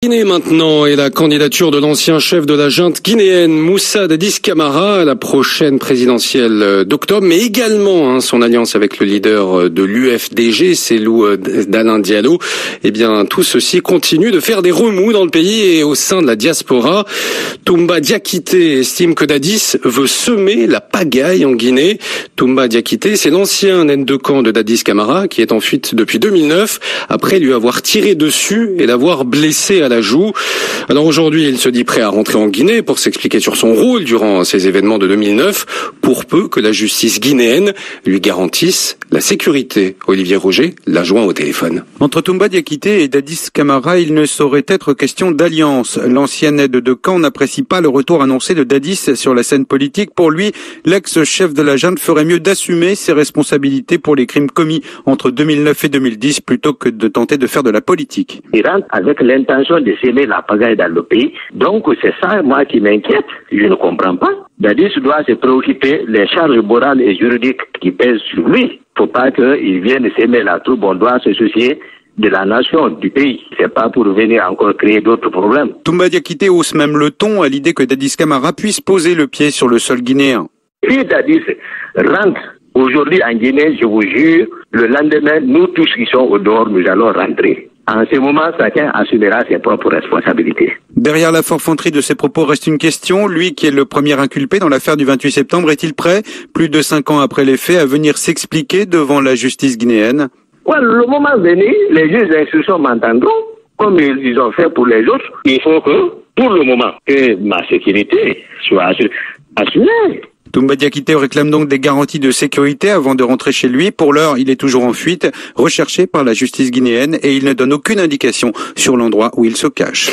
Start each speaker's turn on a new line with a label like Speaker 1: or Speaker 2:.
Speaker 1: Guinée maintenant et la candidature de l'ancien chef de la junte guinéenne Moussa Dadis Camara à la prochaine présidentielle d'octobre, mais également son alliance avec le leader de l'UFDG, Cellou Dalein Diallo. Eh bien, tout ceci continue de faire des remous dans le pays et au sein de la diaspora. Toumba Diakité estime que Dadis veut semer la pagaille en Guinée. Toumba Diakité, c'est l'ancien aide de camp de Dadis Camara qui est en fuite depuis 2009 après lui avoir tiré dessus et l'avoir blessé à la joue. Alors aujourd'hui, il se dit prêt à rentrer en Guinée pour s'expliquer sur son rôle durant ces événements de 2009, pour peu que la justice guinéenne lui garantisse la sécurité. Olivier Roger l'a joint au téléphone.
Speaker 2: Entre Toumba Diakité et Dadis Camara, il ne saurait être question d'alliance. L'ancien aide de camp n'apprécie pas le retour annoncé de Dadis sur la scène politique. Pour lui, l'ex-chef de la junte ferait mieux d'assumer ses responsabilités pour les crimes commis entre 2009 et 2010 plutôt que de tenter de faire de la politique.
Speaker 3: Il rentre avec l'intention de semer la pagaille dans le pays. Donc c'est ça, moi, qui m'inquiète. Je ne comprends pas. Dadis doit se préoccuper des charges morales et juridiques qui pèsent sur lui. Il ne faut pas qu'il vienne semer la trouble. On doit se soucier de la nation, du pays. C'est pas pour venir encore créer d'autres problèmes.
Speaker 2: Toumba Diakité hausse même le ton à l'idée que Dadis Camara puisse poser le pied sur le sol guinéen.
Speaker 3: Si Dadis rentre aujourd'hui en Guinée, je vous jure, le lendemain, nous tous qui sommes au dehors, nous allons rentrer. En ce moment, chacun assumera ses propres responsabilités.
Speaker 2: Derrière la forfanterie de ses propos reste une question. Lui, qui est le premier inculpé dans l'affaire du 28 septembre, est-il prêt, plus de 5 ans après les faits, à venir s'expliquer devant la justice guinéenne?
Speaker 3: Ouais, le moment venu, les juges d'instruction m'entendront, comme ils ont fait pour les autres. Il faut que, pour le moment, que ma sécurité soit assurée.
Speaker 2: Toumba Diakité réclame donc des garanties de sécurité avant de rentrer chez lui. Pour l'heure, il est toujours en fuite, recherché par la justice guinéenne et il ne donne aucune indication sur l'endroit où il se cache.